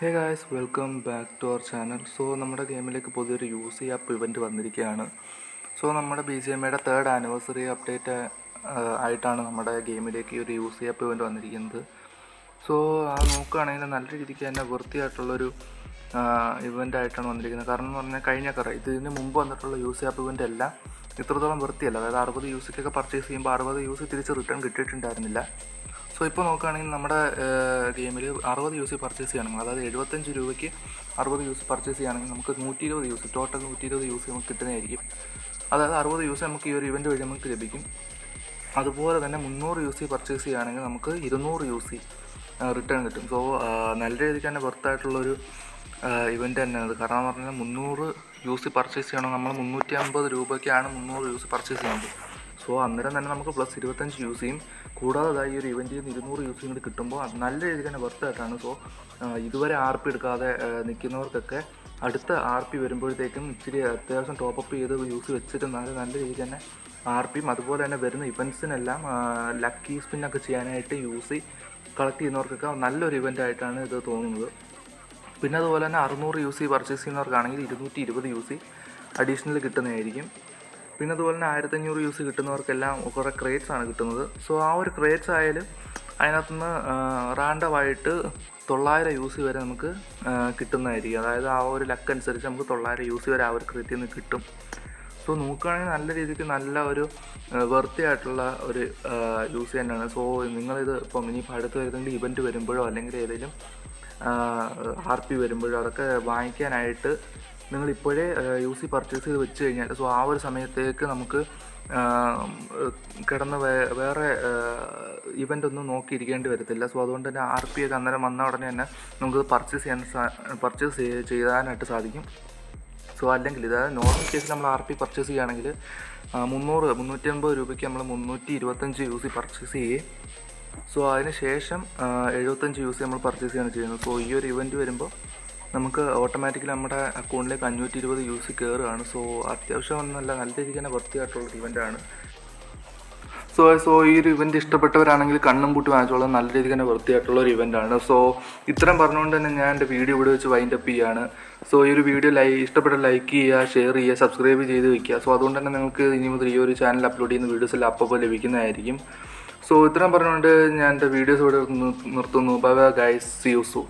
Hey guys, welcome back to our channel. So നമ്മുടെ ഗെയിമിലേക്ക് പുതിയൊരു യൂസി ആപ്പ് ഇവൻറ്റ് വന്നിരിക്കുകയാണ്. സോ നമ്മുടെ BGMIയുടെ 3rd ആനിവേഴ്സറി അപ്ഡേറ്റ് ആയിട്ടാണ് നമ്മുടെ ഗെയിമിലേക്ക് ഈ ഒരു യൂസി ആപ്പ് ഇവൻറ്റ് വന്നിരിക്കുന്നത്. സോ നോക്കുകയാണെങ്കിൽ നല്ല രീതിക്ക് തന്നെ വൃത്തിയായിട്ടുള്ളൊരു ഇവൻ്റ് ആയിട്ടാണ് വന്നിരിക്കുന്നത്. കാരണം എന്ന് പറഞ്ഞാൽ ഇതിന് മുമ്പ് വന്നിട്ടുള്ള യൂസി ആപ്പ് ഇവൻ്റ് എല്ലാം ഇത്രത്തോളം വൃത്തിയല്ല. അതായത് 60 യൂസിക്കൊക്കെ പർച്ചേസ് ചെയ്യുമ്പോൾ 60 യൂസി തിരിച്ച് റിട്ടേൺ കിട്ടിയിട്ടുണ്ടായിരുന്നില്ല. സോ ഇപ്പോൾ നോക്കുകയാണെങ്കിൽ നമ്മുടെ ഗെയിമിൽ 60 യൂസി പർച്ചേസ് ചെയ്യുകയാണെങ്കിൽ, അതായത് 75 രൂപയ്ക്ക് 60 യൂസി പർച്ചേസ് ചെയ്യുകയാണെങ്കിൽ നമുക്ക് 120 യൂസി, ടോട്ടൽ 120 യൂസി നമുക്ക് കിട്ടുന്നതായിരിക്കും. അതായത് 60 യൂസി നമുക്ക് ഈ ഒരു ഇവൻ്റ് വഴി നമുക്ക് ലഭിക്കും. അതുപോലെ തന്നെ 300 യൂസി പർച്ചേസ് ചെയ്യുകയാണെങ്കിൽ നമുക്ക് 200 യൂസി റിട്ടേൺ കിട്ടും. സോ നല്ല രീതിക്ക് തന്നെ വെർത്തായിട്ടുള്ളൊരു ഇവൻ്റ് തന്നെയാണ്. കാരണം എന്ന് പറഞ്ഞാൽ 300 യൂസി പർച്ചേസ് ചെയ്യണമെങ്കിൽ നമ്മൾ 350 രൂപയ്ക്കാണ് 300 യൂസി പർച്ചേസ് ചെയ്യുന്നത്. സോ അന്നേരം തന്നെ നമുക്ക് പ്ലസ് 25 യൂസിയും കൂടാതെ ഈ ഒരു ഇവൻറ്റിൽ നിന്ന് 200 യൂസിയും കൂടി കിട്ടുമ്പോൾ അത് നല്ല രീതിക്ക് തന്നെ വെർത്തായിട്ടാണ്. സോ ഇതുവരെ RP എടുക്കാതെ നിൽക്കുന്നവർക്കൊക്കെ അടുത്ത RP വരുമ്പോഴത്തേക്കും ഇച്ചിരി അത്യാവശ്യം ടോപ്പപ്പ് ചെയ്ത് യൂസ് വെച്ചിരുന്നാൽ നല്ല രീതിക്ക് തന്നെ RPയും അതുപോലെ തന്നെ വരുന്ന ഇവൻറ്റ്സിനെല്ലാം ലക്കി സ്പിന്നൊക്കെ ചെയ്യാനായിട്ട് യൂസി കളക്ട് ചെയ്യുന്നവർക്കൊക്കെ നല്ലൊരു ഇവൻ്റായിട്ടാണ് ഇത് തോന്നുന്നത്. പിന്നെ അതുപോലെ തന്നെ 600 യൂസി പർച്ചേസ് ചെയ്യുന്നവർക്കാണെങ്കിൽ 220 യൂസി അഡീഷണൽ കിട്ടുന്നതായിരിക്കും. പിന്നെ അതുപോലെ തന്നെ 1500 യൂസി കിട്ടുന്നവർക്കെല്ലാം കുറേ ക്രേറ്റ്സ് ആണ് കിട്ടുന്നത്. സോ ആ ഒരു ക്രേറ്റ്സ് ആയാലും അതിനകത്തുനിന്ന് റാൻഡമായിട്ട് 900 യൂസി വരെ നമുക്ക് കിട്ടുന്നതായിരിക്കും. അതായത് ആ ഒരു ലക്ക് അനുസരിച്ച് നമുക്ക് 900 യൂസി വരെ ആ ഒരു ക്രേറ്റിൽ നിന്ന് കിട്ടും. സോ നോക്കുകയാണെങ്കിൽ നല്ല രീതിക്ക് നല്ല ഒരു വെർത്തിയായിട്ടുള്ള ഒരു യൂസി തന്നെയാണ്. സോ നിങ്ങളിത് ഇപ്പം ഇനിയിപ്പോൾ അടുത്ത് വരുന്നെങ്കിൽ ഇവൻറ്റ് വരുമ്പോഴോ അല്ലെങ്കിൽ ഏതെങ്കിലും RP വരുമ്പോഴോ അതൊക്കെ വാങ്ങിക്കാനായിട്ട് നിങ്ങളിപ്പോഴേ യൂസി പർച്ചേസ് ചെയ്ത് വെച്ച് കഴിഞ്ഞാൽ സോ ആ ഒരു സമയത്തേക്ക് നമുക്ക് കിടന്ന് വേറെ ഇവൻ്റ് ഒന്നും നോക്കിയിരിക്കേണ്ടി വരത്തില്ല. സോ അതുകൊണ്ട് തന്നെ RP ഒക്കെ അന്നേരം വന്ന ഉടനെ തന്നെ നമുക്ക് പർച്ചേസ് ചെയ്യാനായിട്ട് സാധിക്കും. സോ അല്ലെങ്കിൽ ഇതായത് നോർമൽ കേസിൽ നമ്മൾ RP പർച്ചേസ് ചെയ്യുകയാണെങ്കിൽ 350 രൂപയ്ക്ക് നമ്മൾ 325 യൂസി പർച്ചേസ് ചെയ്യുകയും സോ അതിന് ശേഷം 75 യൂസി നമ്മൾ പർച്ചേസ് ചെയ്യുകയാണ് ചെയ്യുന്നത്. സോ ഈ ഒരു ഇവൻറ്റ് വരുമ്പോൾ നമുക്ക് ഓട്ടോമാറ്റിക്കലി നമ്മുടെ അക്കൗണ്ടിലേക്ക് 520 യൂസി കയറുകയാണ്. സോ അത്യാവശ്യം നല്ല രീതിക്ക് തന്നെ വൃത്തിയായിട്ടുള്ളൊരു ഇവൻ്റാണ്. സോ ഈ ഒരു ഇവൻ്റ് ഇഷ്ടപ്പെട്ടവരാണെങ്കിൽ കണ്ണും പൂട്ടി വാങ്ങിച്ചോളാം. നല്ല രീതിക്ക് തന്നെ വൃത്തിയായിട്ടുള്ളൊരു ഇവൻ്റാണ്. സോ ഇത്രയും പറഞ്ഞുകൊണ്ട് തന്നെ ഞാൻ എൻ്റെ വീഡിയോ ഇവിടെ വെച്ച് വൈൻഡ് അപ്പ് ചെയ്യുകയാണ്. സോ ഈ ഒരു വീഡിയോ ഇഷ്ടപ്പെട്ട ലൈക്ക് ചെയ്യുക, ഷെയർ ചെയ്യുക, സബ്സ്ക്രൈബ് ചെയ്ത് വയ്ക്കുക. സോ അതുകൊണ്ട് തന്നെ നിങ്ങൾക്ക് ഇനി മുതൽ ഈ ഒരു ചാനൽ അപ്ലോഡ് ചെയ്യുന്ന വീഡിയോസ് എല്ലാം അപ്പോൾ ലഭിക്കുന്നതായിരിക്കും. സോ ഇത്രയും പറഞ്ഞുകൊണ്ട് ഞാൻ എൻ്റെ വീഡിയോസ് ഇവിടെ നിർത്തുന്നു. Bye bye guys, see you soon.